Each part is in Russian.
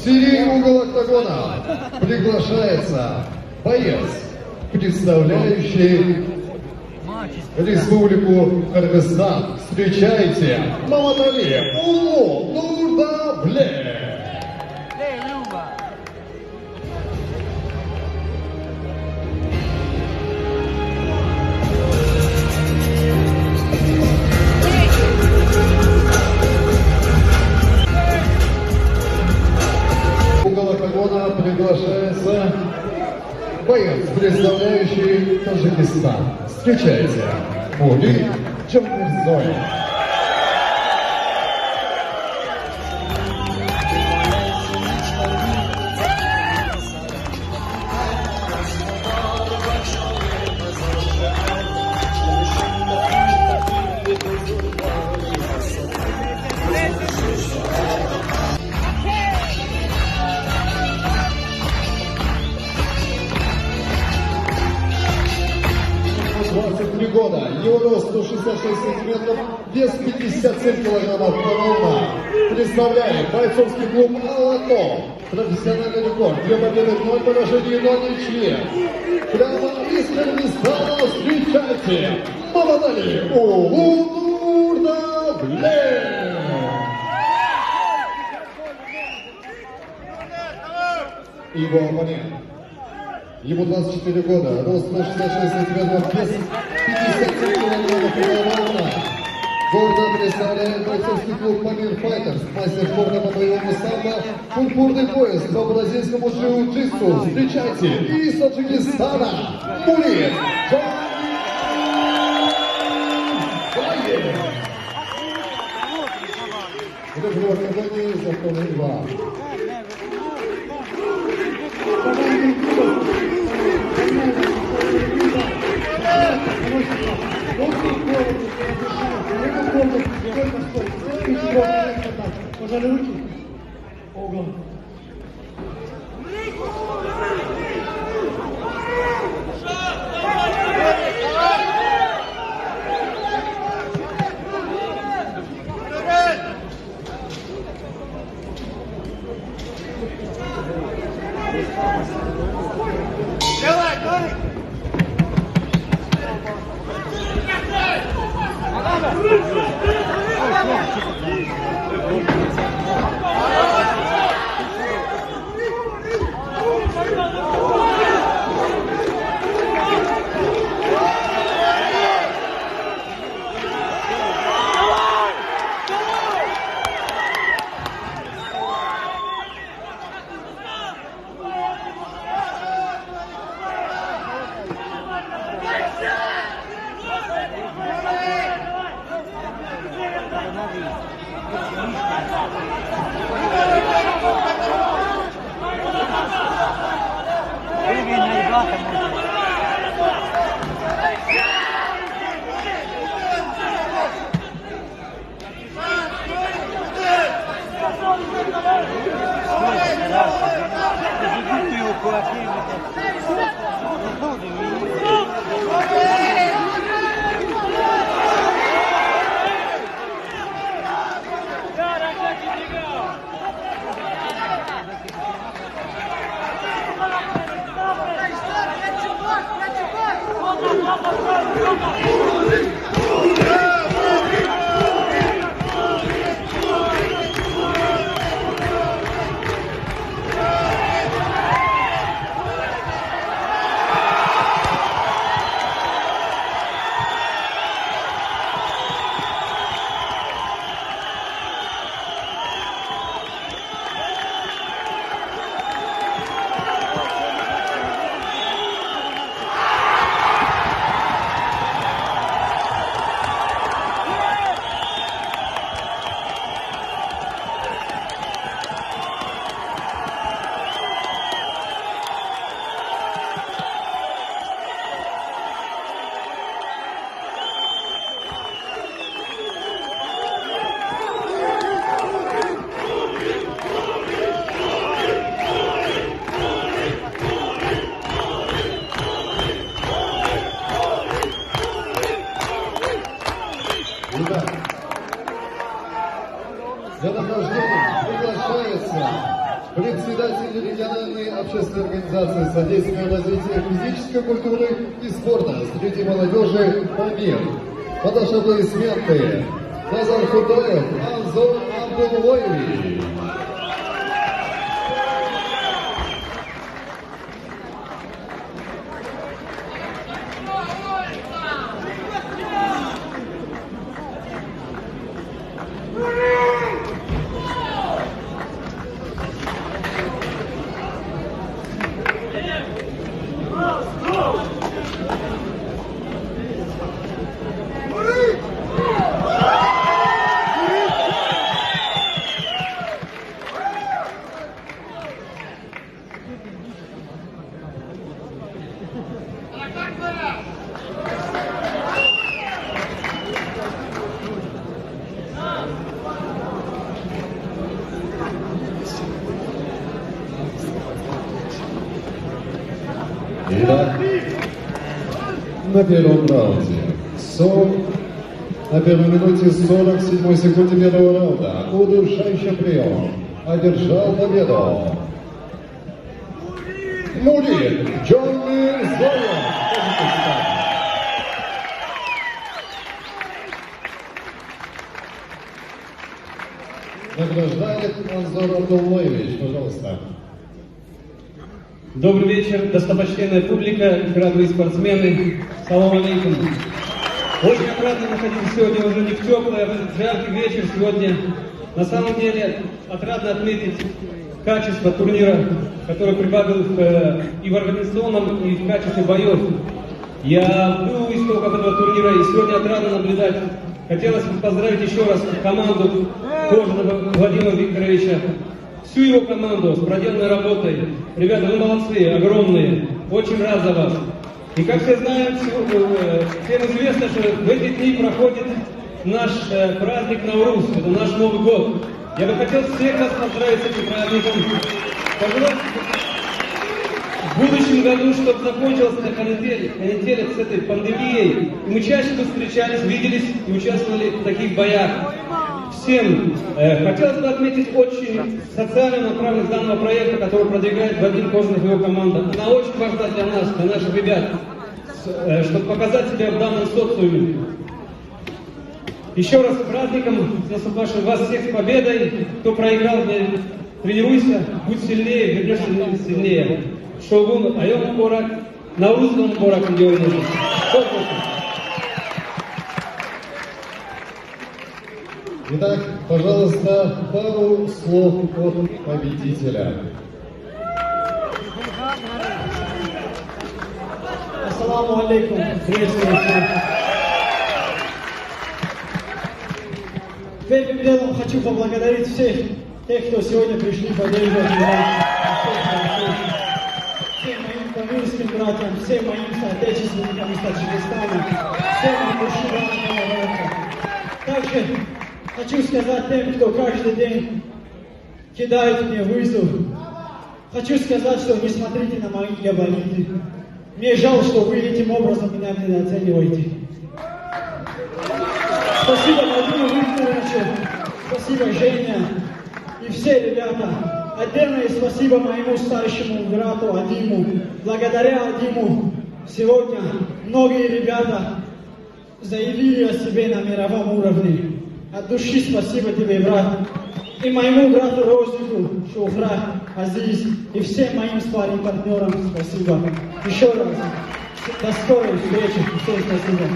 синий угол октагона приглашается боец, представляющий Республику Кыргызстан. Встречайте, Маматали Улу Нурдабле. Угол октагона приглашается боец, представляющий Таджикистан. Встречайте, Мули Джаммирзоев. Года. Его рост 166 сантиметров, вес 57 килограммов ровно. Представляет бойцовский клуб «Алато». Профессиональный рекорд. 2 победы, 0 поражений, 0 ничьи. Прямо из Кыргызстана встречайте Маматали Улу Нурдабле. Его оппонент. Ему 24 года, рост 166 сантиметров, вес 57 килограммов ровно. Гордо представляет бойцовский клуб «Памир Файтерс», мастер спорта по боевому самбо, пурпурный пояс по бразильскому джиу-джитсу. Встречайте из Таджикистана Мули Джаммирзоев. Договор компании «Закон 2». Пожали руки. Ого. Давай, давай! председатель региональной общественной организации содействия развития физической культуры и спорта среди молодежи «Памир». Под наши аплодисменты Назар Худаев, Анзор Абдуллоевич. Итак, на первом раунде. На первой минуте 47 секунде первого раунда. Удушающий прием. Одержал победу. Мури Джонни Зоя. Награждает Анзор Абдуллоевич. Пожалуйста. Добрый вечер, достопочтенная публика, радовые спортсмены. Салам алейкум. Очень отрадно находиться сегодня уже не в теплый, а в жаркий вечер сегодня. На самом деле отрадно отметить качество турнира, который прибавил и в организационном, и в качестве боев. Я был у истоков этого турнира и сегодня отрадно наблюдать. Хотелось бы поздравить еще раз команду Кожаного Владимира Викторовича, всю его команду с проделанной работой. Ребята, вы молодцы, огромные. Очень рад за вас. И как все знаем, всем известно, что в эти дни проходит наш праздник Наурус. Это наш Новый год. Я бы хотел всех вас поздравить с этим праздником. Пожелать в будущем году, чтобы закончилась эта канитель с этой пандемией. И мы чаще бы встречались, виделись и участвовали в таких боях. Всем хотелось бы отметить очень социально направленность данного проекта, который продвигает Вадим Кожаных и его команда. Она очень важна для нас, для наших ребят, чтобы показать себя в данном социуме. Еще раз с праздником, с наступавшим вас всех с победой. Кто проиграл, тренируйся, будь сильнее, вернешься сильнее. Шогун, Айон Борак, Науруздан Борак, Итак, пожалуйста, пару слов от победителя. Ассаламу алейкум. Приветствую всех. Первым делом хочу поблагодарить всех тех, кто сегодня пришли поддерживать меня. Всем моим памирским братьям, всем моим соотечественникам из Таджикистана, всем моим мужчинам. Также хочу сказать тем, кто каждый день кидает мне вызов. Хочу сказать, что не смотрите на мои габариты. Мне жаль, что вы этим образом меня недооцениваете. Спасибо Владимиру Викторовичу, спасибо Женя и все ребята. Отдельное спасибо моему старшему брату Адиму. Благодаря Адиму сегодня многие ребята заявили о себе на мировом уровне. От души спасибо тебе, брат. И моему брату Розику, Шухра, Азиз и всем моим спарринг-партнерам спасибо. Еще раз. До скорой встречи. Всем спасибо.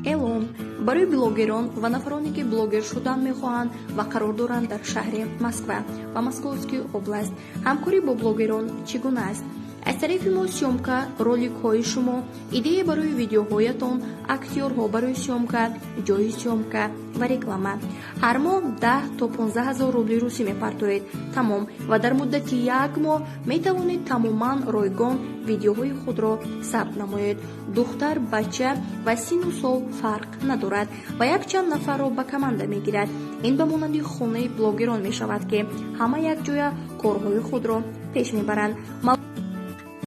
اعلام برای بلاگران و نفرانی که بلاگر شدن میخواهند و قرار دارند در شهر مسکو و مسکووسکی область همکاری با بلاگران چگونه است؟ از طریق ما سیومکا رولик های شما، ایده برای ویدیوهایتان، اکتورها برای سیومکا، جای سیومکا و реклама. هر ماه 10 تا 15,000 روبل روسی میپردازید تمام و در مدت یک ماه میتوانید تماما رایگان ویدیوهای خود را ثبت نمایید. دختر، بچه و سن و سال فرق ندارد و یک چند نفر را به کمانده میگیرد. این به مانند خانه بلاگران میشود که همه یک جای کارهای خود را پیش میبرند.